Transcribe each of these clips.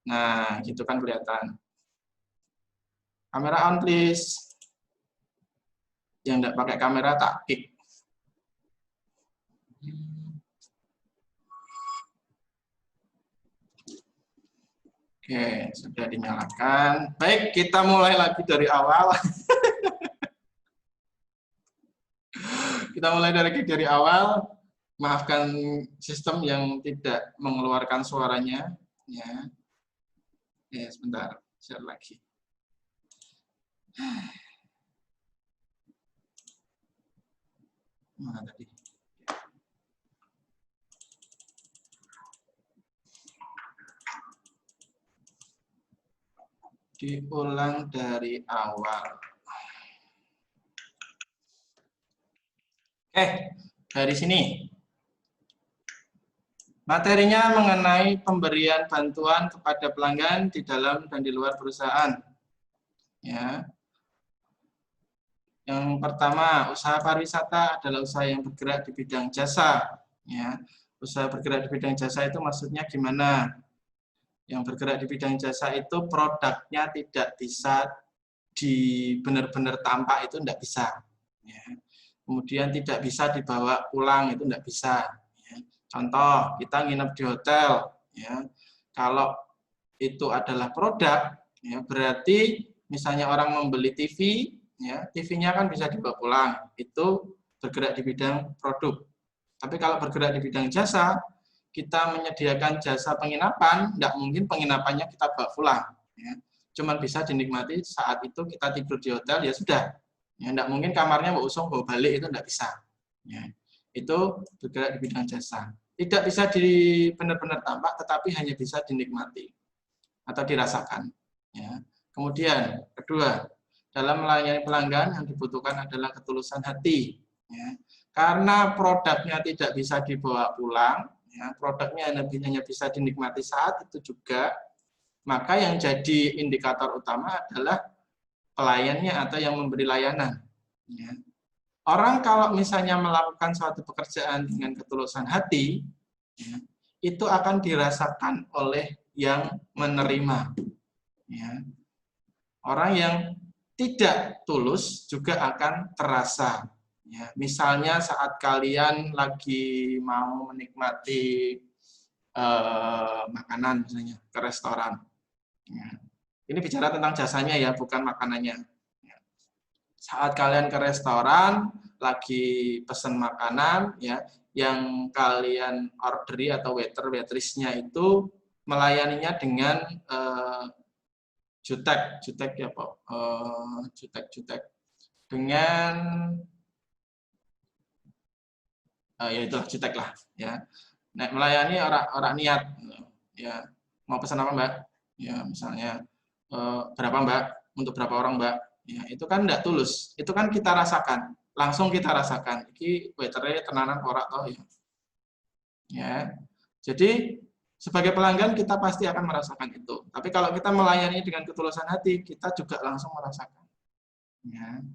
Nah, gitu kan kelihatan. Kamera on please. Yang enggak pakai kamera tak kick. Oke, sudah dinyalakan. Baik, kita mulai lagi dari awal. Kita mulai dari awal. Maafkan sistem yang tidak mengeluarkan suaranya. Ya, sebentar, share lagi. Mana tadi? Diulang dari awal. Dari sini. Materinya mengenai pemberian bantuan kepada pelanggan di dalam dan di luar perusahaan. Ya. Yang pertama, usaha pariwisata adalah usaha yang bergerak di bidang jasa. Ya. Usaha bergerak di bidang jasa itu maksudnya gimana? Yang bergerak di bidang jasa itu produknya tidak bisa benar-benar tampak, itu tidak bisa. Ya. Kemudian tidak bisa dibawa pulang, itu tidak bisa. Ya. Contoh, kita nginep di hotel. Ya. Kalau itu adalah produk, ya, berarti misalnya orang membeli TV, ya, TV-nya kan bisa dibawa pulang. Itu bergerak di bidang produk. Tapi kalau bergerak di bidang jasa, kita menyediakan jasa penginapan, tidak mungkin penginapannya kita bawa pulang. Ya. Cuma bisa dinikmati saat itu kita tidur di hotel, ya sudah. Ya, tidak mungkin kamarnya bawa usung, bawa balik, itu tidak bisa. Ya. Itu bergerak di bidang jasa. Tidak bisa benar-benar tampak, tetapi hanya bisa dinikmati atau dirasakan. Ya. Kemudian, kedua, dalam melayani pelanggan yang dibutuhkan adalah ketulusan hati. Ya. Karena produknya tidak bisa dibawa pulang, ya, produknya hanya bisa dinikmati saat itu juga, maka yang jadi indikator utama adalah pelayannya atau yang memberi layanan. Ya. Orang kalau misalnya melakukan suatu pekerjaan dengan ketulusan hati, ya, itu akan dirasakan oleh yang menerima. Ya. Orang yang tidak tulus juga akan terasa. Ya, misalnya saat kalian lagi mau menikmati makanan, misalnya ke restoran. Ya. Ini bicara tentang jasanya ya, bukan makanannya. Ya. Saat kalian ke restoran, lagi pesen makanan, ya, yang kalian orderi atau waiter-waitressnya itu melayaninya dengan jutek ya Pak, jutek dengan ya itulah jutek lah ya. Nah, melayani orang niat ya, mau pesan apa Mbak? Ya misalnya berapa Mbak, untuk berapa orang Mbak? Ya itu kan tidak tulus, itu kan kita rasakan, langsung kita rasakan. Iki waiternya tenanan ora toh ya. Ya, jadi sebagai pelanggan kita pasti akan merasakan itu. Tapi kalau kita melayani dengan ketulusan hati, kita juga langsung merasakan. Ya.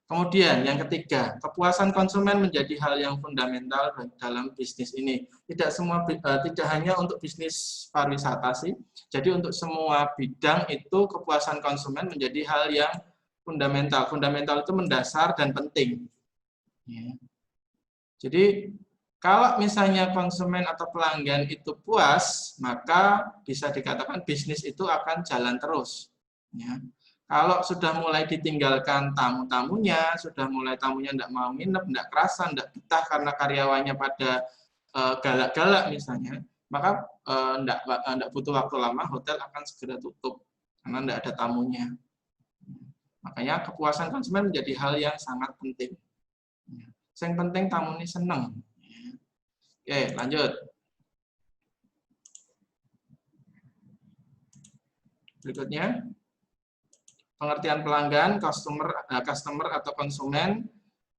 Kemudian yang ketiga, kepuasan konsumen menjadi hal yang fundamental dalam bisnis ini. Tidak hanya untuk bisnis pariwisata sih. Jadi untuk semua bidang itu kepuasan konsumen menjadi hal yang fundamental. Fundamental itu mendasar dan penting. Ya. Jadi kalau misalnya konsumen atau pelanggan itu puas, maka bisa dikatakan bisnis itu akan jalan terus. Ya. Kalau sudah mulai ditinggalkan tamu-tamunya, sudah mulai tamunya tidak mau nginep, tidak kerasa, tidak betah karena karyawannya pada galak-galak misalnya, maka tidak butuh waktu lama, hotel akan segera tutup karena tidak ada tamunya. Makanya kepuasan konsumen menjadi hal yang sangat penting. Yang penting tamu ini senang. Oke, lanjut. Berikutnya, pengertian pelanggan, customer atau konsumen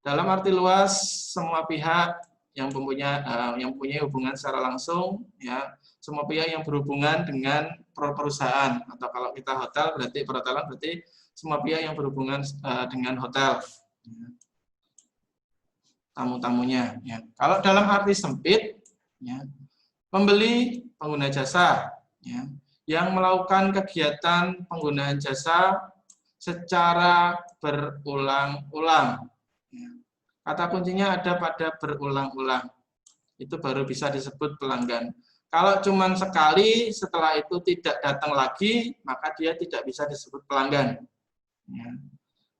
dalam arti luas semua pihak yang mempunyai hubungan secara langsung, ya, semua pihak yang berhubungan dengan perusahaan, atau kalau kita hotel berarti perhotelan, berarti semua pihak yang berhubungan dengan hotel. Ya. Tamu-tamunya. Ya. Kalau dalam arti sempit, ya, pembeli, pengguna jasa. Ya. yang melakukan kegiatan penggunaan jasa secara berulang-ulang. Kata kuncinya ada pada berulang-ulang. Itu baru bisa disebut pelanggan. Kalau cuma sekali, setelah itu tidak datang lagi, maka dia tidak bisa disebut pelanggan.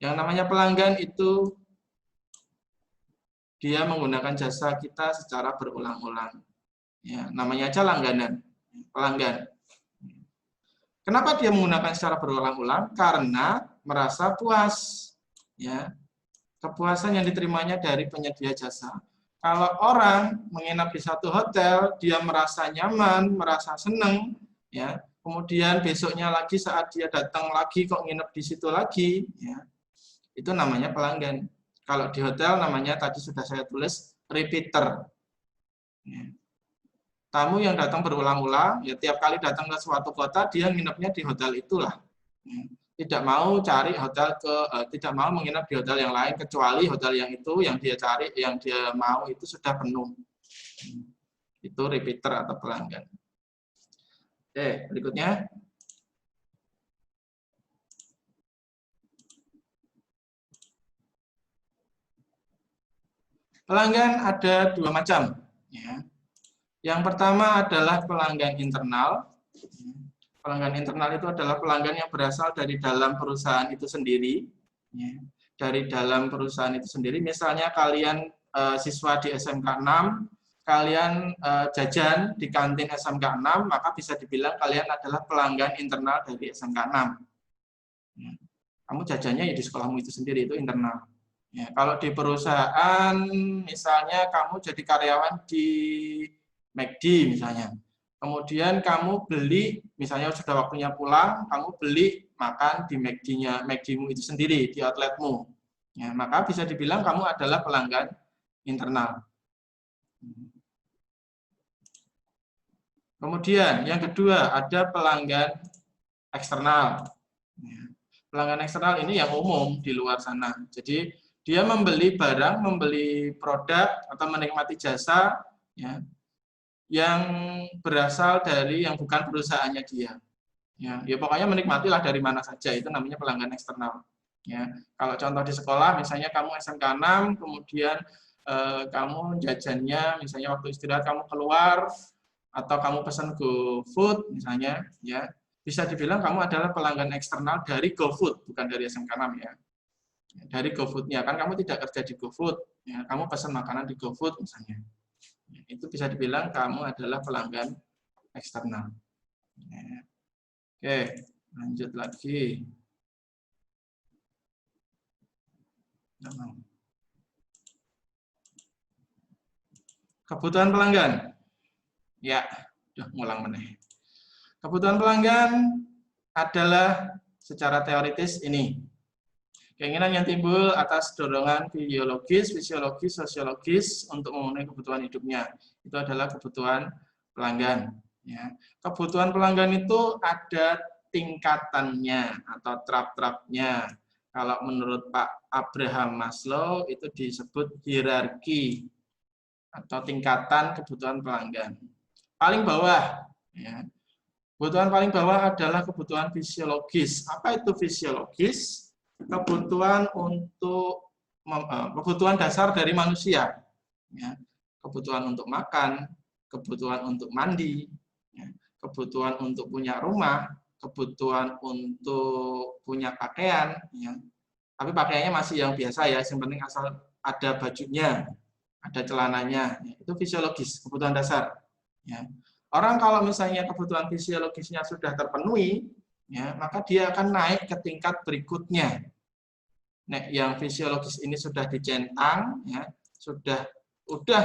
Yang namanya pelanggan itu dia menggunakan jasa kita secara berulang-ulang. Ya, namanya aja langganan, pelanggan. Kenapa dia menggunakan secara berulang-ulang? Karena merasa puas. Ya, kepuasan yang diterimanya dari penyedia jasa. Kalau orang menginap di satu hotel, dia merasa nyaman, merasa senang, ya. Kemudian besoknya lagi saat dia datang lagi kok nginep di situ lagi, ya. Itu namanya pelanggan. Kalau di hotel namanya tadi sudah saya tulis repeater. Ya. Tamu yang datang berulang-ulang, ya tiap kali datang ke suatu kota dia nginepnya di hotel itulah. Ya. Tidak mau cari hotel tidak mau menginap di hotel yang lain kecuali hotel yang itu yang dia cari, yang dia mau itu sudah penuh. Itu repeater atau pelanggan. Oke, berikutnya. Pelanggan ada dua macam. Ya. Yang pertama adalah pelanggan internal. Pelanggan internal itu adalah pelanggan yang berasal dari dalam perusahaan itu sendiri. Ya. Dari dalam perusahaan itu sendiri, misalnya kalian siswa di SMK 6, kalian jajan di kantin SMK 6, maka bisa dibilang kalian adalah pelanggan internal dari SMK 6. Ya. Kamu jajannya ya di sekolahmu itu sendiri, itu internal. Ya, kalau di perusahaan, misalnya kamu jadi karyawan di McD misalnya, kemudian kamu beli, misalnya sudah waktunya pulang, kamu beli makan di McD-mu itu sendiri, di outletmu. Ya, maka bisa dibilang kamu adalah pelanggan internal. Kemudian yang kedua ada pelanggan eksternal. Ya, pelanggan eksternal ini yang umum di luar sana. Jadi dia membeli barang, membeli produk atau menikmati jasa, ya, yang berasal dari yang bukan perusahaannya dia. Ya pokoknya menikmatilah dari mana saja, itu namanya pelanggan eksternal. Ya, kalau contoh di sekolah, misalnya kamu SMK 6, kemudian kamu jajannya, misalnya waktu istirahat kamu keluar, atau kamu pesan GoFood misalnya, ya bisa dibilang kamu adalah pelanggan eksternal dari GoFood, bukan dari SMK 6 ya. Dari GoFood-nya, kan kamu tidak kerja di GoFood, ya, kamu pesan makanan di GoFood misalnya. Itu bisa dibilang kamu adalah pelanggan eksternal. Ya. Oke, lanjut lagi. Kebutuhan pelanggan. Ya, udah ngulang meneh. Kebutuhan pelanggan adalah secara teoritis ini. Keinginan yang timbul atas dorongan biologis, fisiologis, sosiologis untuk memenuhi kebutuhan hidupnya. Itu adalah kebutuhan pelanggan. Ya. Kebutuhan pelanggan itu ada tingkatannya atau trap-trapnya. Kalau menurut Pak Abraham Maslow itu disebut hierarki atau tingkatan kebutuhan pelanggan. Paling bawah, ya. Kebutuhan paling bawah adalah kebutuhan fisiologis. Apa itu fisiologis? Kebutuhan untuk kebutuhan dasar dari manusia, ya. Kebutuhan untuk makan, kebutuhan untuk mandi, ya. Kebutuhan untuk punya rumah, kebutuhan untuk punya pakaian, ya. Tapi pakaiannya masih yang biasa ya, yang penting asal ada bajunya, ada celananya, ya. Itu fisiologis, kebutuhan dasar. Ya. Orang kalau misalnya kebutuhan fisiologisnya sudah terpenuhi, ya, maka dia akan naik ke tingkat berikutnya. Nah, yang fisiologis ini sudah dicentang, ya,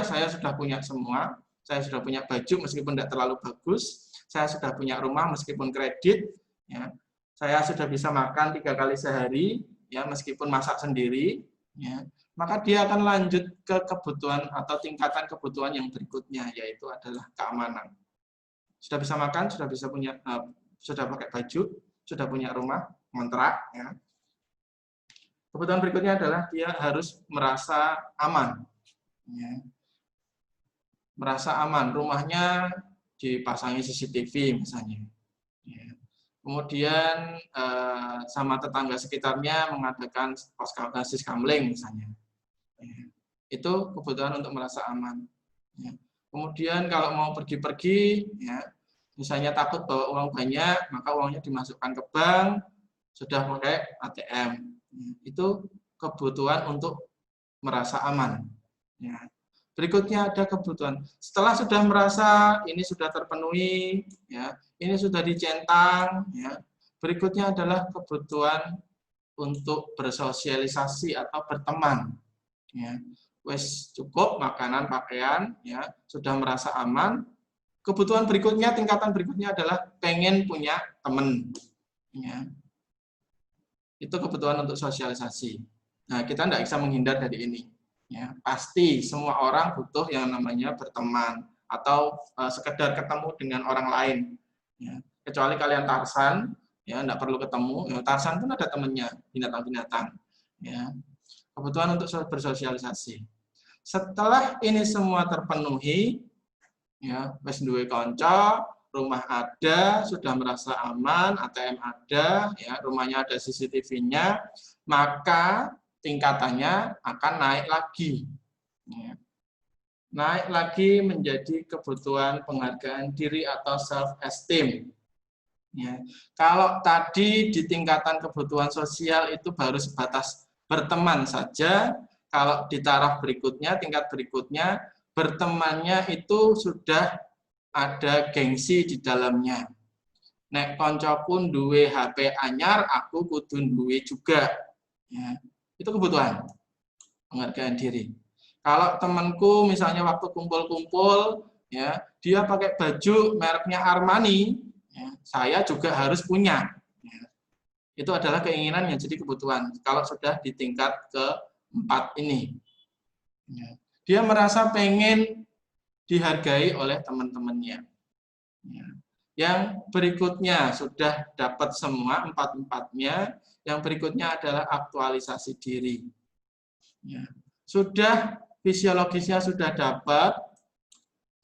saya sudah punya semua, saya sudah punya baju meskipun tidak terlalu bagus, saya sudah punya rumah meskipun kredit, ya, saya sudah bisa makan 3 kali sehari, ya, meskipun masak sendiri, ya, maka dia akan lanjut ke kebutuhan atau tingkatan kebutuhan yang berikutnya, yaitu adalah keamanan. Sudah bisa makan, sudah bisa punya, sudah pakai baju, sudah punya rumah, kontrak. Ya. Kebutuhan berikutnya adalah dia harus merasa aman. Ya. Merasa aman, rumahnya dipasangi CCTV misalnya. Ya. kemudian sama tetangga sekitarnya mengadakan siskamling misalnya. Itu kebutuhan untuk merasa aman. Kemudian kalau mau pergi-pergi, misalnya takut bawa uang banyak, maka uangnya dimasukkan ke bank, sudah pakai ATM. Itu kebutuhan untuk merasa aman. Berikutnya ada kebutuhan. Setelah sudah merasa ini sudah terpenuhi, ini sudah dicentang, berikutnya adalah kebutuhan untuk bersosialisasi atau berteman. Wes cukup makanan, pakaian, sudah merasa aman. Kebutuhan berikutnya, tingkatan berikutnya adalah pengen punya teman. Itu kebutuhan untuk sosialisasi. Nah, kita tidak bisa menghindar dari ini. Pasti semua orang butuh yang namanya berteman atau sekedar ketemu dengan orang lain. Kecuali kalian Tarsan, tidak perlu ketemu. Tarsan pun ada temannya, binatang-binatang. Kebutuhan untuk bersosialisasi. Setelah ini semua terpenuhi, wis duwe kanca, rumah ada, sudah merasa aman, ATM ada, rumahnya ada CCTV-nya, maka tingkatannya akan naik lagi. Naik lagi menjadi kebutuhan penghargaan diri atau self-esteem. Kalau tadi di tingkatan kebutuhan sosial itu baru sebatas berteman saja, kalau di taraf berikutnya, tingkat berikutnya, bertemannya itu sudah ada gengsi di dalamnya. Nek koncoku duwe HP anyar, aku kudu duwe juga. Itu kebutuhan penghargaan diri. Kalau temanku misalnya waktu kumpul-kumpul, dia pakai baju mereknya Armani, saya juga harus punya. Itu adalah keinginan yang jadi kebutuhan. Kalau sudah di tingkat keempat ini, dia merasa pengen dihargai oleh teman-temannya. Yang berikutnya sudah dapat semua empat-empatnya. Yang berikutnya adalah aktualisasi diri. Sudah fisiologisnya sudah dapat,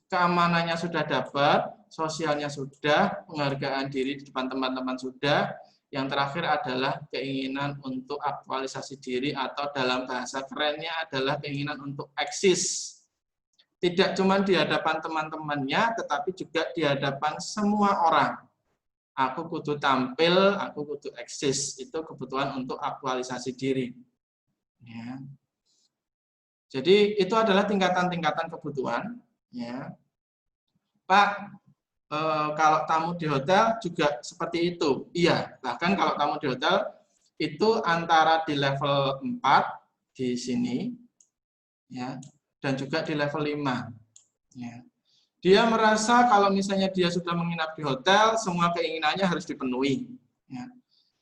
keamanannya sudah dapat, sosialnya sudah, penghargaan diri di depan teman-teman sudah. Yang terakhir adalah keinginan untuk aktualisasi diri atau dalam bahasa kerennya adalah keinginan untuk eksis. Tidak cuma di hadapan teman-temannya, tetapi juga di hadapan semua orang. Aku kudu tampil, aku kudu eksis. Itu kebutuhan untuk aktualisasi diri. Jadi itu adalah tingkatan-tingkatan kebutuhan. Pak, kalau tamu di hotel juga seperti itu. Iya, bahkan kalau tamu di hotel itu antara di level 4 di sini, dan juga di level 5. Dia merasa kalau misalnya dia sudah menginap di hotel, semua keinginannya harus dipenuhi.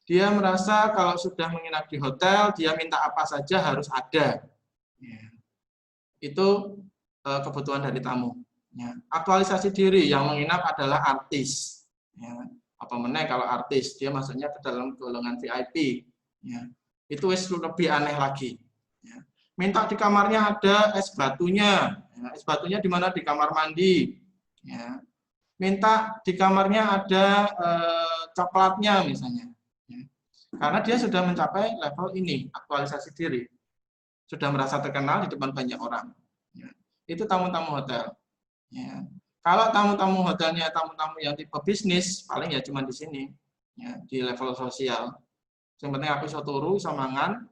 Dia merasa kalau sudah menginap di hotel, dia minta apa saja harus ada. Itu kebutuhan dari tamu. Aktualisasi diri yang menginap adalah artis. Apa meneh kalau artis, dia masuknya ke dalam golongan VIP. Itu lebih aneh lagi. Minta di kamarnya ada es batunya. Es batunya di mana? Di kamar mandi. Minta di kamarnya ada coklatnya misalnya. Karena dia sudah mencapai level ini, aktualisasi diri. Sudah merasa terkenal di depan banyak orang. Itu tamu-tamu hotel. Kalau tamu-tamu hotelnya tamu-tamu yang tipe bisnis, paling ya cuma di sini, di level sosial. Yang penting aku iso turu, iso mangan,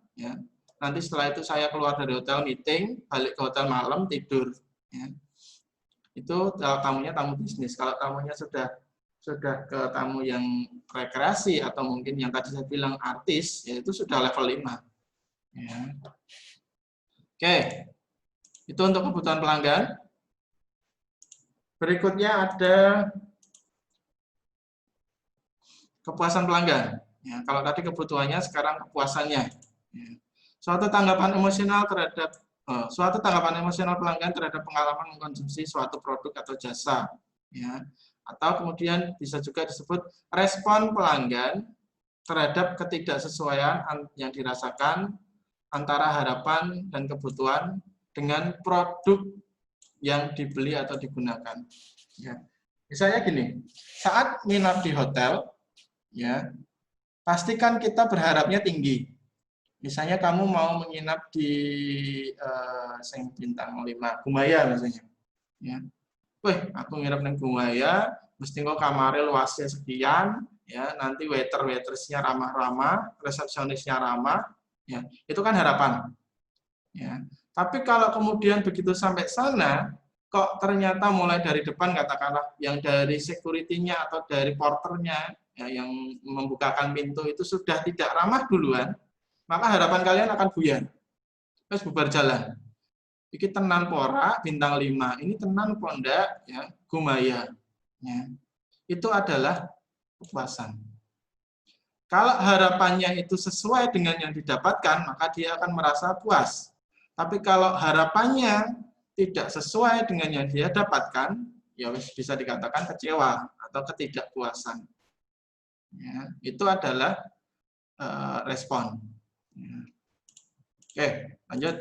nanti setelah itu saya keluar dari hotel meeting, balik ke hotel malam tidur. Itu tamunya tamu bisnis. Kalau tamunya sudah ke tamu yang rekreasi atau mungkin yang tadi saya bilang artis, yaitu sudah level 5. Oke, itu untuk kebutuhan pelanggan. Berikutnya ada kepuasan pelanggan. Kalau tadi kebutuhannya, sekarang kepuasannya. Suatu tanggapan emosional pelanggan terhadap pengalaman mengkonsumsi suatu produk atau jasa. Atau kemudian bisa juga disebut respon pelanggan terhadap ketidaksesuaian yang dirasakan antara harapan dan kebutuhan dengan produk yang dibeli atau digunakan. Misalnya gini, saat nginap di hotel, ya. Pastikan kita berharapnya tinggi. Misalnya kamu mau menginap di bintang 5, Gumaya misalnya. Ya. Wih, aku nginep di Gumaya, mesti kok kamarnya luasnya sekian, ya, nanti waitersnya ramah-ramah, resepsionisnya ramah, ya, itu kan harapan. Ya. Tapi kalau kemudian begitu sampai sana, kok ternyata mulai dari depan katakanlah yang dari security-nya atau dari porternya, ya, yang membukakan pintu itu sudah tidak ramah duluan, maka harapan kalian akan buyar. Terus bubar jalan. Iki tenan pora bintang 5, ini tenan pondak ya Gumaya. Ya. Itu adalah kepuasan. Kalau harapannya itu sesuai dengan yang didapatkan, maka dia akan merasa puas. Tapi kalau harapannya tidak sesuai dengan yang dia dapatkan, ya bisa dikatakan kecewa atau ketidakpuasan. Ya, itu adalah respon. Ya. Oke, lanjut.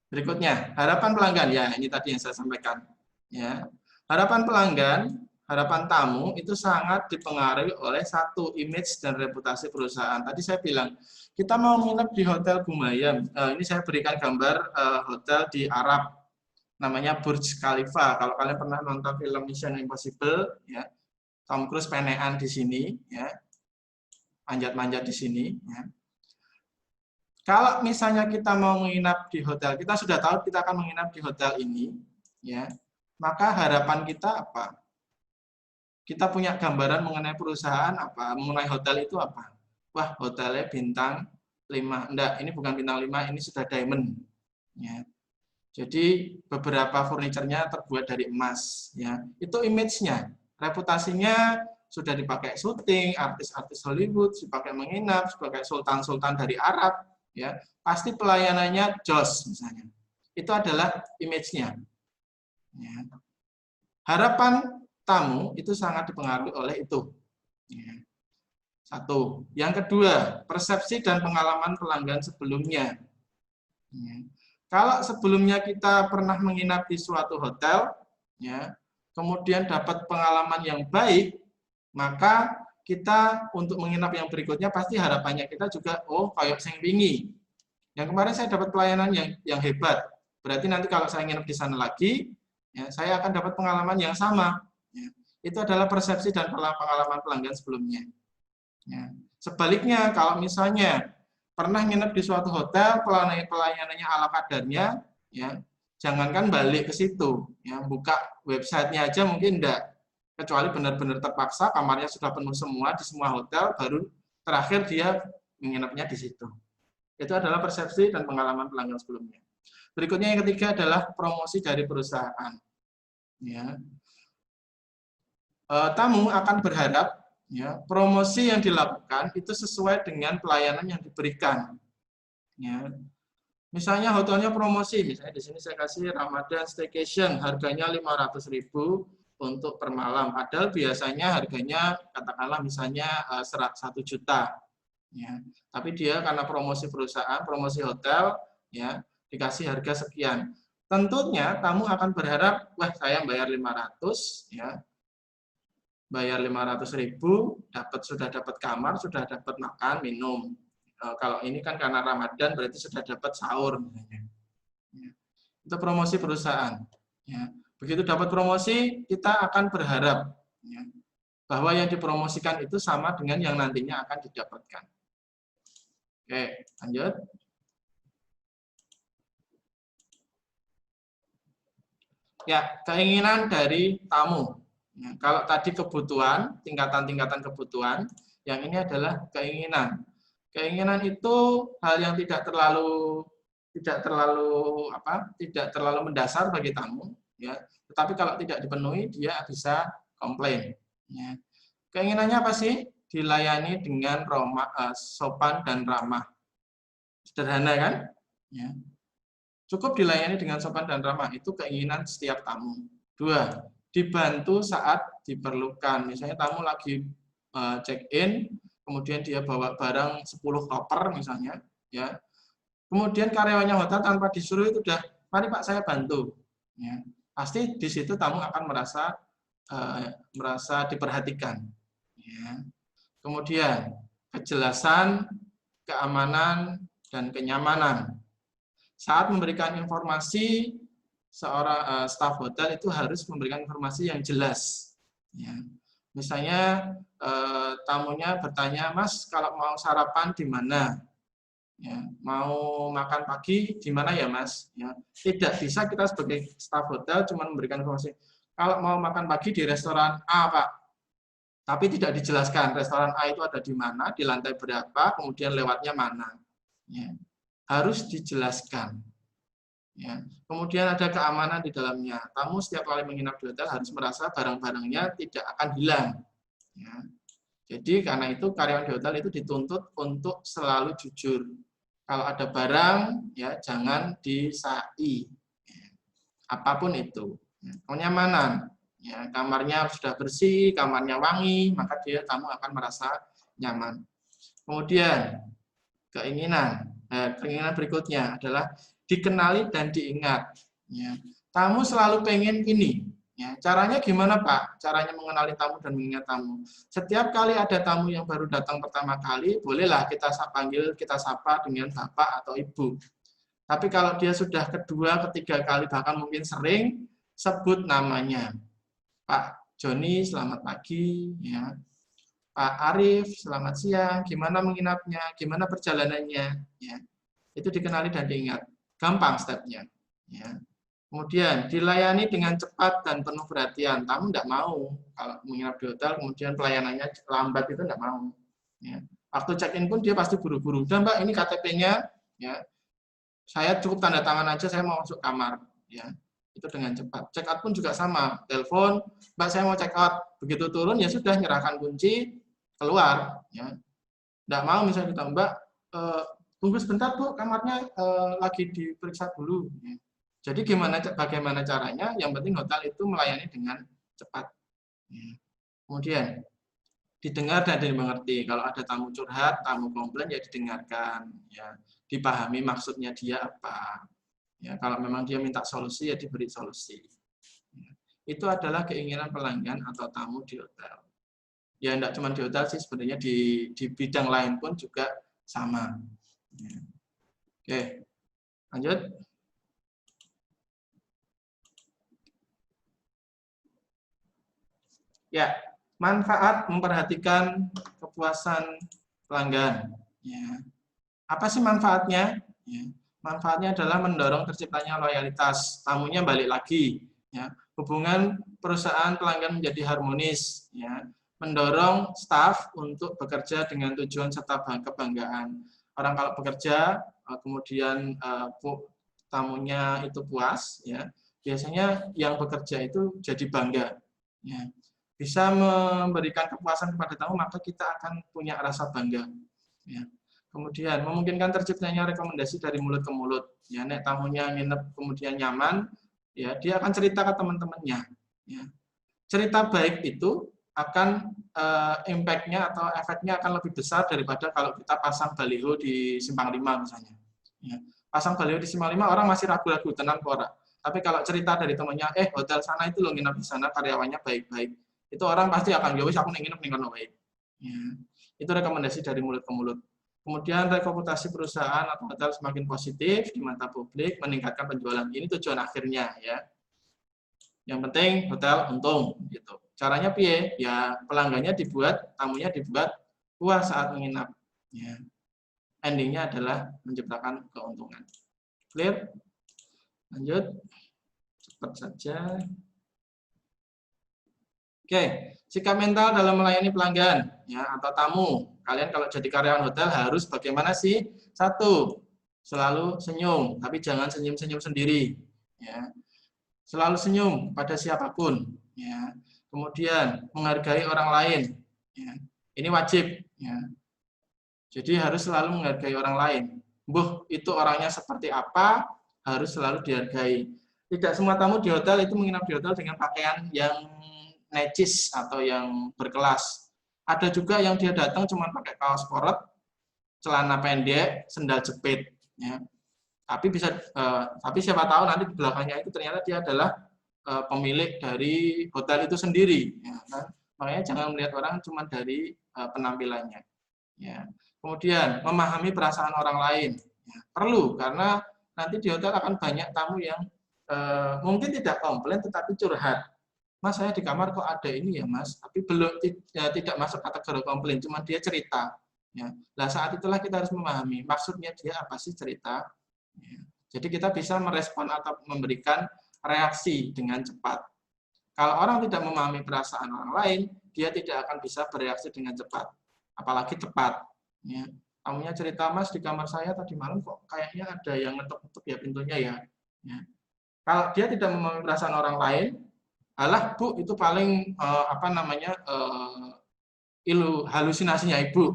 Berikutnya, harapan pelanggan. Ya, ini tadi yang saya sampaikan. Ya, harapan pelanggan, harapan tamu itu sangat dipengaruhi oleh satu, image dan reputasi perusahaan. Tadi saya bilang, kita mau nginep di Hotel Gumaya. Ini saya berikan gambar hotel di Arab, namanya Burj Khalifa. Kalau kalian pernah nonton film Mission Impossible, ya, Tom Cruise penean di sini, ya, manjat-manjat di sini. Ya. Kalau misalnya kita mau menginap di hotel, kita sudah tahu kita akan menginap di hotel ini, ya. Maka harapan kita apa? Kita punya gambaran mengenai perusahaan apa? Mengenai hotel itu apa? Wah, hotelnya bintang 5. Enggak, ini bukan bintang 5, ini sudah diamond. Ya. Jadi beberapa furniturnya terbuat dari emas, ya. Itu image-nya, reputasinya sudah dipakai syuting, artis-artis Hollywood dipakai menginap sebagai sultan-sultan dari Arab. Ya, pasti pelayanannya jos misalnya. Itu adalah image-nya. Ya. Harapan tamu itu sangat dipengaruhi oleh itu. Ya. Satu. Yang kedua, persepsi dan pengalaman pelanggan sebelumnya. Ya. Kalau sebelumnya kita pernah menginap di suatu hotel, ya, kemudian dapat pengalaman yang baik, maka kita untuk menginap yang berikutnya pasti harapannya kita juga, oh kayak sing wingi. Yang kemarin saya dapat pelayanan yang hebat. Berarti nanti kalau saya nginep di sana lagi, ya, saya akan dapat pengalaman yang sama. Ya. Itu adalah persepsi dan pengalaman pelanggan sebelumnya. Ya. Sebaliknya, kalau misalnya pernah nginep di suatu hotel, pelayanannya ala kadarnya, ya, jangankan balik ke situ, ya, buka websitenya aja mungkin enggak. Kecuali benar-benar terpaksa, kamarnya sudah penuh semua di semua hotel, baru terakhir dia menginapnya di situ. Itu adalah persepsi dan pengalaman pelanggan sebelumnya. Berikutnya yang ketiga adalah promosi dari perusahaan. Ya. Tamu akan berharap ya, promosi yang dilakukan itu sesuai dengan pelayanan yang diberikan. Ya. Misalnya hotelnya promosi, misalnya di sini saya kasih Ramadan Staycation, harganya 500.000 untuk per malam. Padahal biasanya harganya katakanlah misalnya 1 juta. Ya, tapi dia karena promosi perusahaan, promosi hotel, ya dikasih harga sekian. Tentunya tamu akan berharap, wah saya bayar 500, ya, bayar 500.000, sudah dapat kamar, sudah dapat makan, minum. Kalau ini kan karena Ramadan berarti sudah dapat sahur, misalnya. Ya. Itu promosi perusahaan. Ya. Begitu dapat promosi, kita akan berharap ya, bahwa yang dipromosikan itu sama dengan yang nantinya akan didapatkan. Oke, lanjut. Ya, keinginan dari tamu. Ya, kalau tadi kebutuhan, tingkatan-tingkatan kebutuhan, yang ini adalah keinginan. Keinginan itu hal yang tidak terlalu mendasar bagi tamu, ya. Tetapi kalau tidak dipenuhi, dia bisa komplain. Ya. Keinginannya apa sih? Dilayani dengan sopan dan ramah. Sederhana kan? Ya. Cukup dilayani dengan sopan dan ramah, itu keinginan setiap tamu. 2, dibantu saat diperlukan. Misalnya tamu lagi check-in, kemudian dia bawa barang 10 koper misalnya, ya. Kemudian karyawannya hotel tanpa disuruh itu udah, mari Pak saya bantu. Ya. pasti di situ tamu akan merasa diperhatikan. Ya. Kemudian kejelasan, keamanan, dan kenyamanan. Saat memberikan informasi, seorang staf hotel itu harus memberikan informasi yang jelas. Ya. Misalnya tamunya bertanya, Mas, kalau mau sarapan di mana? Ya, mau makan pagi di mana ya, Mas? Ya, tidak bisa kita sebagai staf hotel cuma memberikan informasi. Kalau mau makan pagi di restoran A, Pak. Tapi tidak dijelaskan restoran A itu ada di mana, di lantai berapa, kemudian lewatnya mana. Ya, harus dijelaskan. Ya. Kemudian ada keamanan di dalamnya. Tamu setiap kali menginap di hotel harus merasa barang-barangnya tidak akan hilang. Ya. Jadi karena itu karyawan di hotel itu dituntut untuk selalu jujur. Kalau ada barang, ya jangan disai. Apapun itu. Kenyamanan. Ya, kamarnya sudah bersih, kamarnya wangi, maka tamu akan merasa nyaman. Kemudian keinginan berikutnya adalah dikenali dan diingat. Ya. Tamu selalu pengen ini. Ya, caranya gimana, Pak? Caranya mengenali tamu dan mengingat tamu. Setiap kali ada tamu yang baru datang pertama kali, bolehlah kita sapa dengan Bapak atau Ibu. Tapi kalau dia sudah kedua, ketiga kali, bahkan mungkin sering, sebut namanya. Pak Joni, selamat pagi. Ya. Pak Arif, selamat siang. Gimana menginapnya? Gimana perjalanannya? Ya. Itu dikenali dan diingat. Gampang stepnya. Ya. Kemudian dilayani dengan cepat dan penuh perhatian. Tamu tidak mau kalau menginap di hotel kemudian pelayanannya lambat, itu tidak mau. Ya. Waktu check-in pun dia pasti buru-buru. Dan Mbak, ini KTP-nya, ya. Saya cukup tanda tangan aja, saya mau masuk kamar. Ya. Itu dengan cepat. Check out pun juga sama. Telepon, Mbak saya mau check out. Begitu turun ya sudah nyerahkan kunci, keluar. Ya. Tidak mau misalnya kita, Mbak, tunggu sebentar Bu, kamarnya lagi diperiksa dulu. Ya. Jadi bagaimana caranya? Yang penting hotel itu melayani dengan cepat. Ya. Kemudian didengar dan dimengerti. Kalau ada tamu curhat, tamu komplain, ya didengarkan. Ya. Dipahami maksudnya dia apa. Ya. Kalau memang dia minta solusi, ya diberi solusi. Ya. Itu adalah keinginan pelanggan atau tamu di hotel. Ya tidak cuma di hotel sih, sebenarnya di bidang lain pun juga sama. Ya. Oke, lanjut. Ya, manfaat memperhatikan kepuasan pelanggan. Ya. Apa sih manfaatnya? Ya. Manfaatnya adalah mendorong terciptanya loyalitas. Tamunya balik lagi. Ya. Hubungan perusahaan pelanggan menjadi harmonis. Ya. Mendorong staf untuk bekerja dengan tujuan serta kebanggaan. Orang kalau bekerja, kemudian tamunya itu puas, ya biasanya yang bekerja itu jadi bangga. Ya. Bisa memberikan kepuasan kepada tamu, maka kita akan punya rasa bangga. Ya. Kemudian memungkinkan terciptanya rekomendasi dari mulut ke mulut. Ya, nek tamunya nginep kemudian nyaman, ya dia akan cerita ke teman-temannya. Ya. Cerita baik itu akan impact-nya atau efeknya akan lebih besar daripada kalau kita pasang baliho di Simpang 5 misalnya. Ya. Pasang baliho di Simpang 5 orang masih ragu-ragu tenang kok orang. Tapi kalau cerita dari temannya, hotel sana itu lo nginep di sana karyawannya baik-baik. Itu orang pasti akan, ya wis aku nginep ning kono wae. Ya. Itu rekomendasi dari mulut ke mulut. Kemudian reputasi perusahaan atau hotel semakin positif di mata publik, meningkatkan penjualan. Ini tujuan akhirnya ya. Yang penting hotel untung gitu. Caranya piye? Ya pelanggannya dibuat, tamunya dibuat puas saat menginap. Ya. Endingnya adalah menciptakan keuntungan. Clear? Lanjut. Cepat saja. Oke, sikap mental dalam melayani pelanggan ya atau tamu. Kalian kalau jadi karyawan hotel harus bagaimana sih? Satu, selalu senyum, tapi jangan senyum-senyum sendiri. Ya. Selalu senyum pada siapapun. Ya. Kemudian menghargai orang lain. Ya. Ini wajib. Ya. Jadi harus selalu menghargai orang lain. Itu orangnya seperti apa, harus selalu dihargai. Tidak semua tamu di hotel itu menginap di hotel dengan pakaian yang necis atau yang berkelas. Ada juga yang dia datang cuma pakai kaos sport, celana pendek, sendal jepit. Ya. Tapi siapa tahu nanti di belakangnya itu ternyata dia adalah pemilik dari hotel itu sendiri, ya kan? Makanya jangan melihat orang cuma dari penampilannya. Ya. Kemudian memahami perasaan orang lain, ya, perlu, karena nanti di hotel akan banyak tamu yang mungkin tidak komplain tetapi curhat. Mas, saya di kamar kok ada ini ya Mas, tapi belum tidak masuk kategori komplain, cuma dia cerita. Ya. Nah, saat itulah kita harus memahami maksudnya dia apa sih cerita. Ya. Jadi kita bisa merespon atau memberikan reaksi dengan cepat. Kalau orang tidak memahami perasaan orang lain, dia tidak akan bisa bereaksi dengan cepat, apalagi tepat. Ya. Tamunya cerita, Mas, di kamar saya tadi malam kok kayaknya ada yang ngetuk-ngetuk ya pintunya ya. Ya. Kalau dia tidak memahami perasaan orang lain, alah Bu, itu paling halusinasinya Ibu.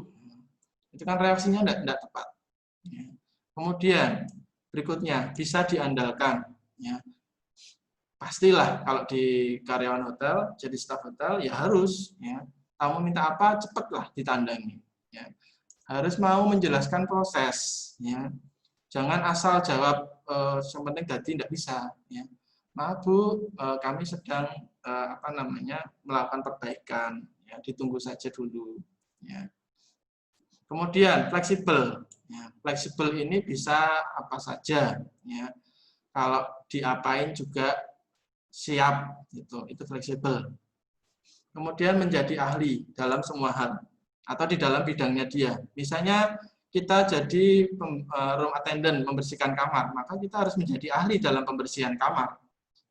Itu kan reaksinya tidak tepat. Ya. Kemudian berikutnya bisa diandalkan. Ya. Pastilah kalau di karyawan hotel, jadi staf hotel ya harus. Ya. Tamu minta apa, cepatlah ditandangi. Ya. Harus mau menjelaskan proses. Ya. Jangan asal jawab yang penting tadi tidak bisa. Ya. Maaf Bu, kami sedang melakukan perbaikan. Ya. Ditunggu saja dulu. Ya. Kemudian fleksibel. Ya, fleksibel ini bisa apa saja. Ya. Kalau diapain juga siap. Itu fleksibel. Kemudian menjadi ahli dalam semua hal atau di dalam bidangnya dia. Misalnya kita jadi room attendant, membersihkan kamar, maka kita harus menjadi ahli dalam pembersihan kamar.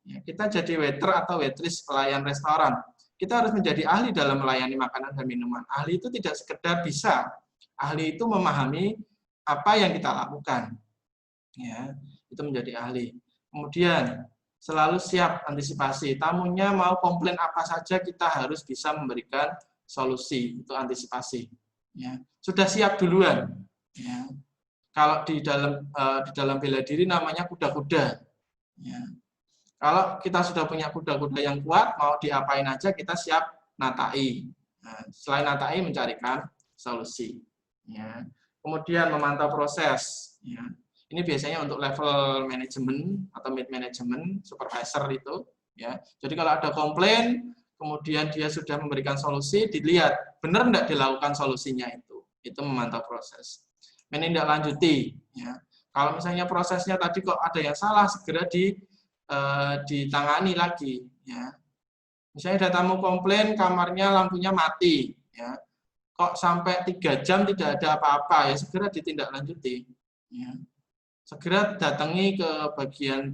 Ya, kita jadi waiter atau waitress, pelayan restoran, kita harus menjadi ahli dalam melayani makanan dan minuman. Ahli itu tidak sekedar bisa, ahli itu memahami apa yang kita lakukan. Ya, itu menjadi ahli. Kemudian selalu siap antisipasi. Tamunya mau komplain apa saja, kita harus bisa memberikan solusi, itu antisipasi. Ya, sudah siap duluan. Ya. Kalau di dalam bela diri namanya kuda-kuda. Ya. Kalau kita sudah punya kuda-kuda yang kuat, mau diapain aja kita siap natai. Nah, selain natai mencarikan solusi. Ya. Kemudian memantau proses. Ya. Ini biasanya untuk level manajemen atau mid management, supervisor itu. Ya. Jadi kalau ada komplain, kemudian dia sudah memberikan solusi, dilihat benar tidak dilakukan solusinya itu. Itu memantau proses. Menindaklanjuti. Ya. Kalau misalnya prosesnya tadi kok ada yang salah, segera ditangani lagi. Ya. Misalnya ada tamu komplain kamarnya lampunya mati. Ya. Kok sampai 3 jam tidak ada apa-apa, ya segera ditindaklanjuti. Ya. Segera datangi ke bagian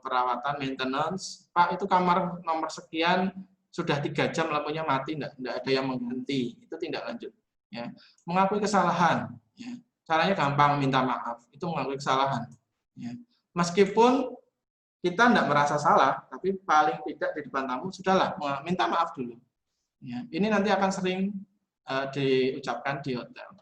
perawatan maintenance. Pak, itu kamar nomor sekian sudah 3 jam lampunya mati, tidak ada yang mengganti. Itu tindak lanjut. Ya. Mengakui kesalahan. Ya. Caranya gampang, minta maaf. Itu mengakui kesalahan. Ya. Meskipun kita tidak merasa salah, tapi paling tidak di depan tamu, sudahlah, minta maaf dulu. Ya. Ini nanti akan sering diucapkan di hotel.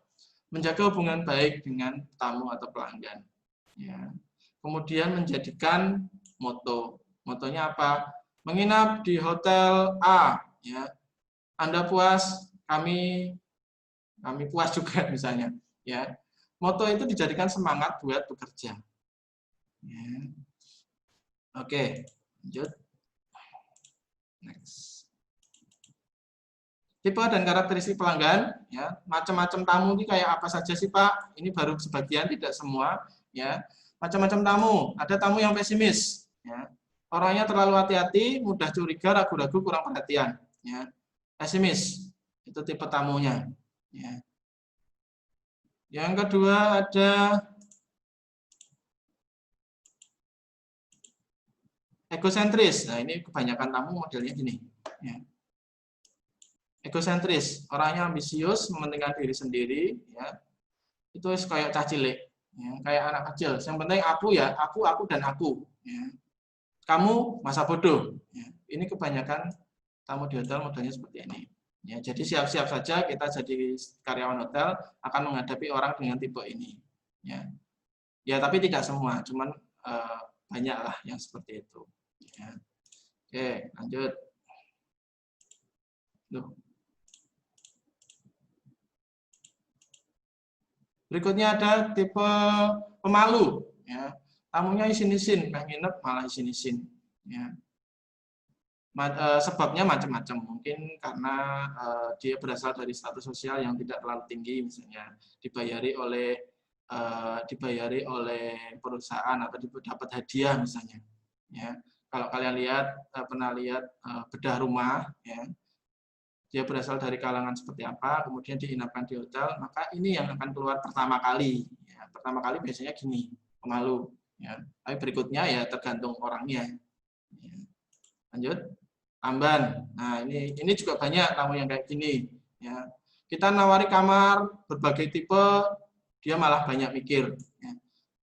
Menjaga hubungan baik dengan tamu atau pelanggan. Ya. Kemudian menjadikan moto. Motonya apa? Menginap di hotel A. Ya. Anda puas, kami puas juga misalnya. Ya. Moto itu dijadikan semangat buat bekerja. Ya. Oke, lanjut. Next. Tipe dan karakteristik pelanggan, ya, macam-macam tamu ini kayak apa saja sih Pak? Ini baru sebagian, tidak semua, ya. Macam-macam tamu, ada tamu yang pesimis, ya. Orangnya terlalu hati-hati, mudah curiga, ragu-ragu, kurang perhatian, ya. Pesimis, itu tipe tamunya, ya. Yang kedua ada egosentris. Nah, ini kebanyakan tamu modelnya gini, ya. Egosentris, orangnya ambisius, mementingkan diri sendiri, ya. Itu kayak cah cilik, ya. Kayak anak kecil. Yang penting aku ya, aku dan aku. Ya. Kamu masa bodoh. Ya. Ini kebanyakan tamu di hotel modelnya seperti ini. Ya, jadi siap-siap saja kita jadi karyawan hotel akan menghadapi orang dengan tipe ini. Ya, ya tapi tidak semua, cuman banyaklah yang seperti itu. Ya. Oke, lanjut. Loh. Berikutnya ada tipe pemalu. Ya. Tamunya isin-isin, pengen nginep malah isin-isin. Ya. Sebabnya macam-macam, mungkin karena dia berasal dari status sosial yang tidak terlalu tinggi, misalnya dibayari oleh perusahaan atau dapat hadiah misalnya. Ya, kalau kalian pernah lihat bedah rumah, ya, dia berasal dari kalangan seperti apa, kemudian diinapkan di hotel, maka ini yang akan keluar pertama kali. Ya, pertama kali biasanya gini, pemalu. Ya, tapi berikutnya ya tergantung orangnya. Ya. Lanjut. Tamban. Nah, ini juga banyak tamu yang kayak gini, ya. Kita nawari kamar berbagai tipe, dia malah banyak mikir, ya.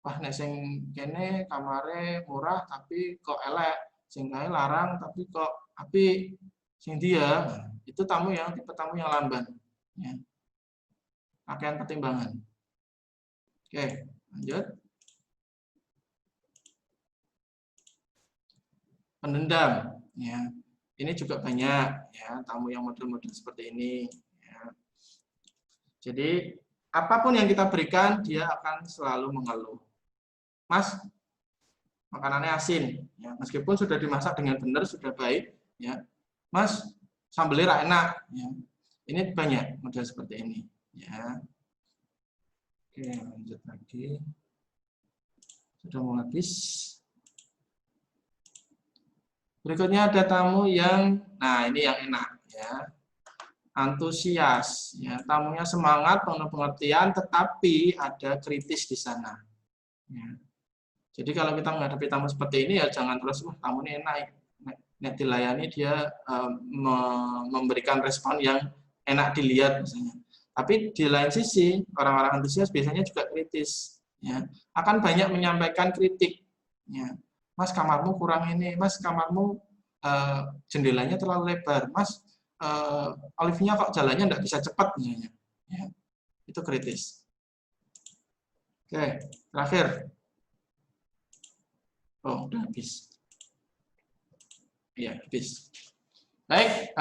Wah, nek sing kene kamare murah tapi kok elek, sing kae larang tapi kok apik, sing dia. Itu tipe tamu yang lamban, ya. Pakaian pertimbangan. Oke, lanjut. Pendendam, ya. Ini juga banyak, ya, tamu yang model-model seperti ini. Ya. Jadi apapun yang kita berikan, dia akan selalu mengeluh. Mas, makanannya asin, ya, meskipun sudah dimasak dengan benar, sudah baik, ya. Mas, sambelnya enak, ya. Ini banyak model seperti ini, ya. Oke, lanjut lagi. Sudah mau habis. Berikutnya ada tamu yang, nah ini yang enak, ya, antusias, ya, tamunya semangat, penuh pengertian, tetapi ada kritis di sana. Ya. Jadi kalau kita menghadapi tamu seperti ini ya jangan terus, wah tamu ini enak, nek dilayani dia memberikan respon yang enak dilihat misalnya. Tapi di lain sisi orang-orang antusias biasanya juga kritis, ya, akan banyak menyampaikan kritik. Ya. Mas kamarmu kurang ini, Mas kamarmu jendelanya terlalu lebar, Mas Olive-nya kok jalannya tidak bisa cepat misalnya. Ya. Itu kritis. Oke, terakhir. Oh, udah habis. Ya, habis. Baik,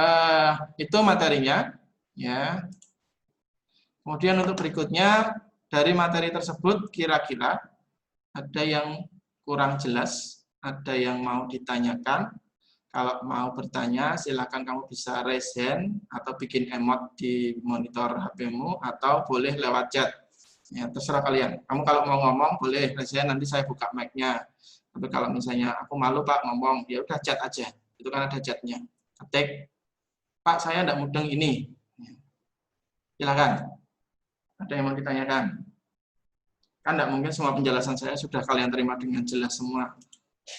itu materinya. Ya. Kemudian untuk berikutnya, dari materi tersebut kira-kira ada yang kurang jelas, ada yang mau ditanyakan. Kalau mau bertanya, silakan kamu bisa raise hand atau bikin emot di monitor HP-mu atau boleh lewat chat. Ya, terserah kalian. Kamu kalau mau ngomong boleh raise hand, nanti saya buka mic-nya. Tapi kalau misalnya aku malu Pak ngomong, ya udah chat aja. Itu kan ada chatnya. Ketik, Pak saya tidak mudeng ini. Silakan. Ada yang mau ditanyakan? Kan tidak mungkin semua penjelasan saya sudah kalian terima dengan jelas semua.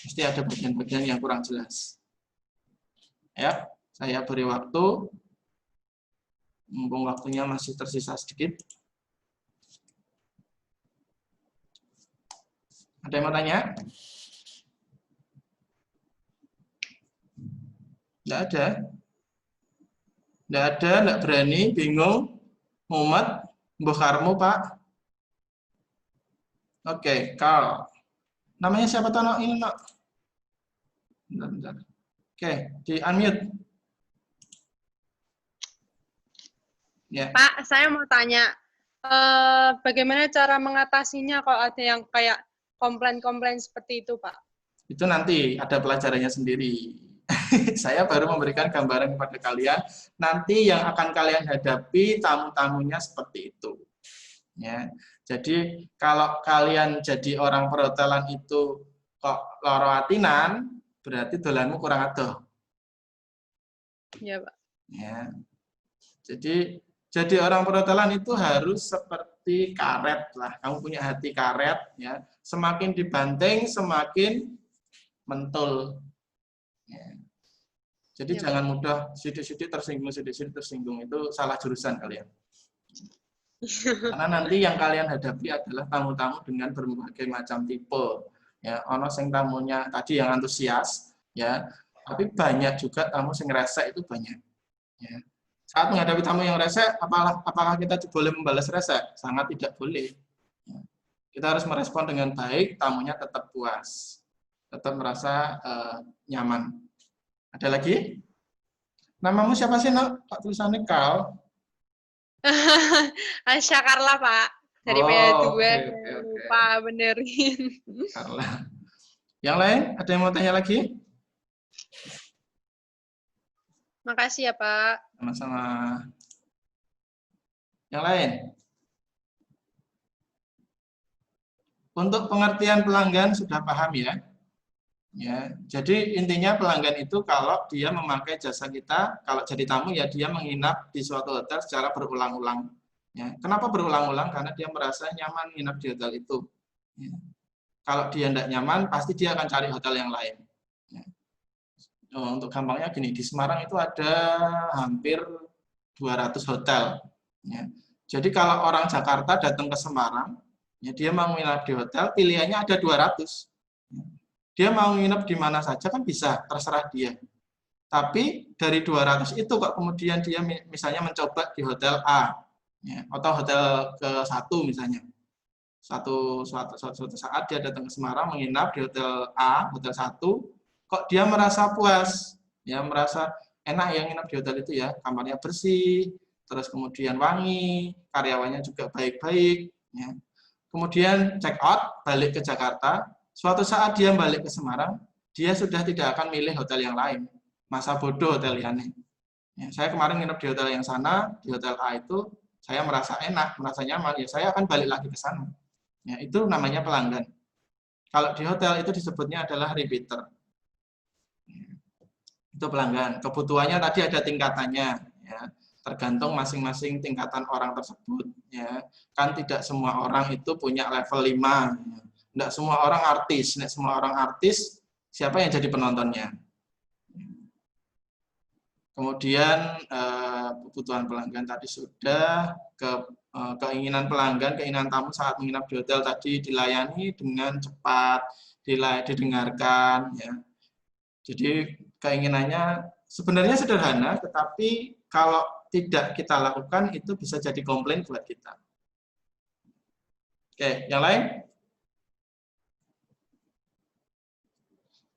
Mesti ada bagian-bagian yang kurang jelas. Ya, saya beri waktu. Mumpung waktunya masih tersisa sedikit. Ada yang mau tanya? Tidak ada. Tidak ada, tidak berani, bingung. Muhammad, Mbokharmu, Pak. Oke, Carl. Namanya siapa tuh, no? Ini, no? Bentar. Oke, di unmute. Ya. Pak, saya mau tanya, bagaimana cara mengatasinya kalau ada yang kayak komplain-komplain seperti itu, Pak? Itu nanti ada pelajarannya sendiri. Saya baru memberikan gambaran kepada kalian. Nanti yang akan kalian hadapi tamu-tamunya seperti itu. Ya. Jadi kalau kalian jadi orang perhotelan itu kok loro atinan, berarti dolanmu kurang adoh. Ya, Pak. Ya. Jadi orang perhotelan itu harus seperti karet lah. Kamu punya hati karet, ya. Semakin dibanting, semakin mentul. Ya. Jadi Ya, jangan mudah sidik-sidik tersinggung itu salah jurusan kalian. Karena nanti yang kalian hadapi adalah tamu-tamu dengan berbagai macam tipe. Ya, ono sing tamunya tadi yang antusias, ya. Tapi banyak juga tamu sing resek itu banyak. Ya. Saat menghadapi tamu yang resek, apakah kita boleh membalas resek? Sangat tidak boleh. Ya. Kita harus merespon dengan baik, tamunya tetap puas, tetap merasa nyaman. Ada lagi? Namamu siapa sih, Nak? Pak tulisannya Carl. Asya Carla, Pak. Dari PA2. Lupa benerin. Carla. Yang lain, ada yang mau tanya lagi? Makasih ya, Pak. Sama-sama. Yang lain? Untuk pengertian pelanggan sudah paham ya? Ya, jadi intinya pelanggan itu kalau dia memakai jasa kita, kalau jadi tamu ya dia menginap di suatu hotel secara berulang-ulang. Ya, kenapa berulang-ulang? Karena dia merasa nyaman menginap di hotel itu. Ya. Kalau dia tidak nyaman, pasti dia akan cari hotel yang lain. Ya. Untuk gampangnya gini, di Semarang itu ada hampir 200 hotel. Ya. Jadi kalau orang Jakarta datang ke Semarang, ya dia mau menginap di hotel, pilihannya ada 200. Dia mau nginep di mana saja kan bisa, terserah dia. Tapi dari 200 itu kok kemudian dia misalnya mencoba di hotel A, ya, atau hotel ke-1 misalnya. Suatu saat dia datang ke Semarang menginap di hotel A, hotel 1, kok dia merasa puas, ya merasa enak yang nginap di hotel itu ya, kamarnya bersih, terus kemudian wangi, karyawannya juga baik-baik, ya. Kemudian check out, balik ke Jakarta. Suatu saat dia balik ke Semarang, dia sudah tidak akan milih hotel yang lain. Masa bodoh hotel ini. Ya, saya kemarin nginep di hotel yang sana, di hotel A itu, saya merasa enak, merasa nyaman, ya saya akan balik lagi ke sana. Ya, itu namanya pelanggan. Kalau di hotel itu disebutnya adalah repeater. Itu pelanggan. Kebutuhannya tadi ada tingkatannya, ya. Tergantung masing-masing tingkatan orang tersebut, ya. Kan tidak semua orang itu punya level 5. Ya. Tidak semua orang artis, tidak semua orang artis, siapa yang jadi penontonnya. Kemudian kebutuhan pelanggan tadi sudah, keinginan pelanggan, keinginan tamu saat menginap di hotel tadi dilayani dengan cepat, didengarkan, ya. Jadi keinginannya sebenarnya sederhana, tetapi kalau tidak kita lakukan itu bisa jadi komplain buat kita. Oke, yang lain?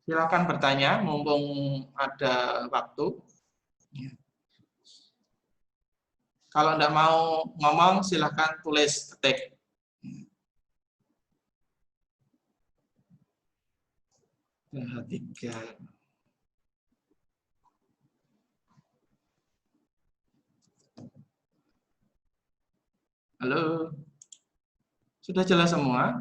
Silakan bertanya, mumpung ada waktu. Kalau tidak mau ngomong, silakan tulis, ketik. Perhatikan. Halo, sudah jelas semua?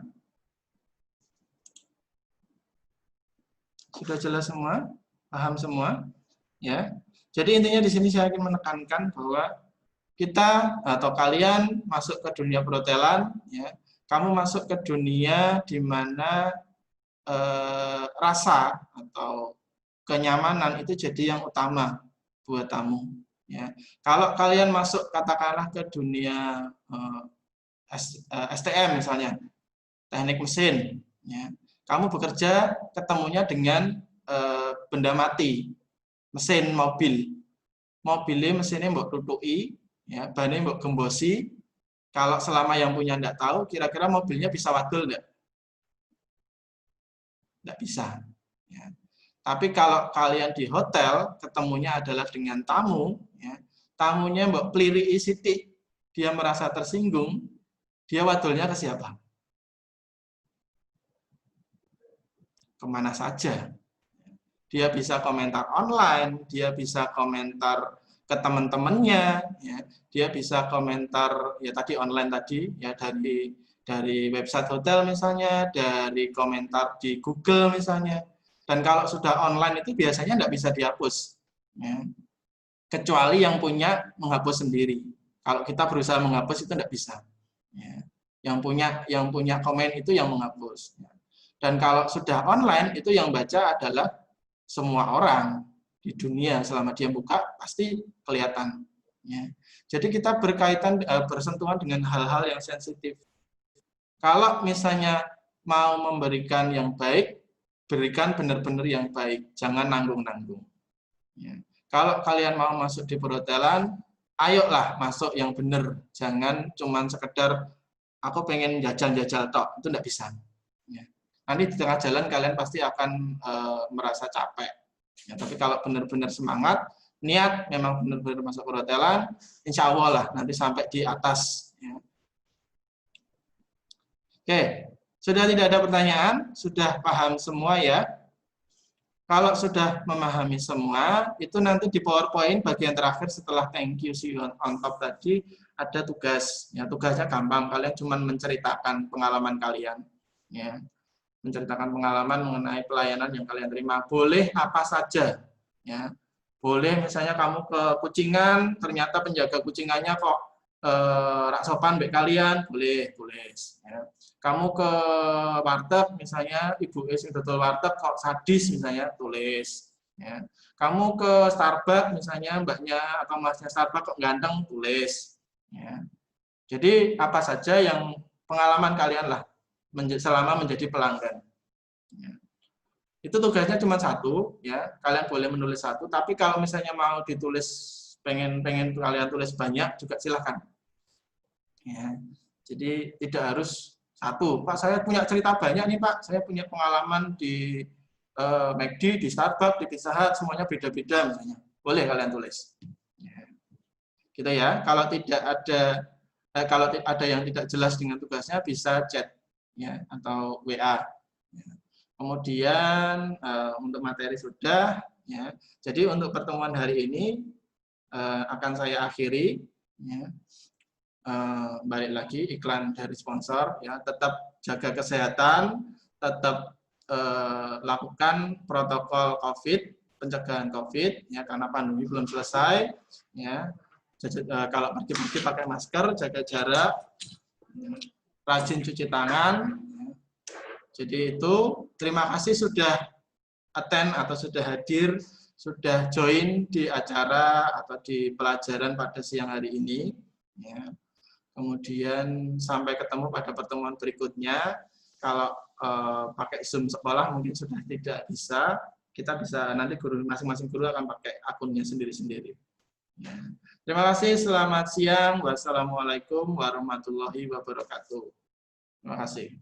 Sudah jelas semua? Paham semua? Ya. Jadi intinya di sini saya ingin menekankan bahwa kita atau kalian masuk ke dunia perhotelan, ya. Kamu masuk ke dunia di mana rasa atau kenyamanan itu jadi yang utama buat tamu. Ya. Kalau kalian masuk katakanlah ke dunia STM misalnya, teknik mesin, ya. Kamu bekerja ketemunya dengan benda mati, mesin mobil. Mobilnya mesinnya mbok tutuki, ya, bannya mbok gembosi. Kalau selama yang punya enggak tahu, kira-kira mobilnya bisa wadul enggak? Enggak bisa. Ya. Tapi kalau kalian di hotel, ketemunya adalah dengan tamu, ya, tamunya mbok pliri sithik, dia merasa tersinggung, dia wadulnya ke siapa? Kemana saja. Dia bisa komentar online, dia bisa komentar ke teman-temannya, ya. Dia bisa komentar ya tadi online tadi, ya dari website hotel misalnya, dari komentar di Google misalnya. Dan kalau sudah online itu biasanya tidak bisa dihapus, ya. Kecuali yang punya menghapus sendiri. Kalau kita berusaha menghapus itu tidak bisa. Ya. Yang punya komen itu yang menghapus. Ya. Dan kalau sudah online, itu yang baca adalah semua orang di dunia. Selama dia buka, pasti kelihatan. Ya. Jadi kita bersentuhan dengan hal-hal yang sensitif. Kalau misalnya mau memberikan yang baik, berikan benar-benar yang baik. Jangan nanggung-nanggung. Ya. Kalau kalian mau masuk di perhotelan, ayolah masuk yang benar. Jangan cuma sekedar, aku pengen jajal-jajal tok. Itu tidak bisa. Ya. Nanti di tengah jalan kalian pasti akan merasa capek. Ya, tapi kalau benar-benar semangat, niat memang benar-benar masuk perhotelan, insya Allah lah nanti sampai di atas. Ya. Oke, sudah tidak ada pertanyaan, sudah paham semua ya. Kalau sudah memahami semua, itu nanti di PowerPoint bagian terakhir setelah thank you, see you on top tadi, ada tugas. Ya, tugasnya gampang, kalian cuma menceritakan pengalaman kalian. Ya, menceritakan pengalaman mengenai pelayanan yang kalian terima. Boleh apa saja. Ya, boleh misalnya kamu ke Kucingan, ternyata penjaga kucingannya kok rak sopan baik kalian, boleh. Ya. Kamu ke warteg, misalnya Ibu Es betul warteg kok sadis, misalnya tulis. Ya. Kamu ke Starbucks, misalnya mbaknya atau masnya Starbucks kok ganteng, tulis. Ya. Jadi apa saja yang pengalaman kalian lah selama menjadi pelanggan. Ya. Itu tugasnya cuma satu, ya. Kalian boleh menulis satu, tapi kalau misalnya mau ditulis pengen kalian tulis banyak juga silahkan. Ya. Jadi tidak harus satu. Pak, saya punya cerita banyak nih Pak. Saya punya pengalaman di McD, di Starbucks, di Pizza Hut, semuanya beda-beda misalnya. Boleh kalian tulis. Ya. Gitu ya. Kalau ada yang tidak jelas dengan tugasnya bisa chat ya atau WA. Ya. Kemudian untuk materi sudah ya. Jadi untuk pertemuan hari ini akan saya akhiri ya. Balik lagi iklan dari sponsor ya, tetap jaga kesehatan, tetap lakukan protokol COVID, pencegahan COVID ya, karena pandemi belum selesai ya. Kalau pergi-pergi pakai masker, jaga jarak, rajin cuci tangan. Jadi itu terima kasih sudah attend atau sudah hadir, sudah join di acara atau di pelajaran pada siang hari ini ya. Kemudian sampai ketemu pada pertemuan berikutnya. Kalau pakai Zoom sekolah mungkin sudah tidak bisa. Kita bisa nanti masing-masing guru akan pakai akunnya sendiri-sendiri. Ya. Terima kasih. Selamat siang. Wassalamualaikum warahmatullahi wabarakatuh. Terima kasih.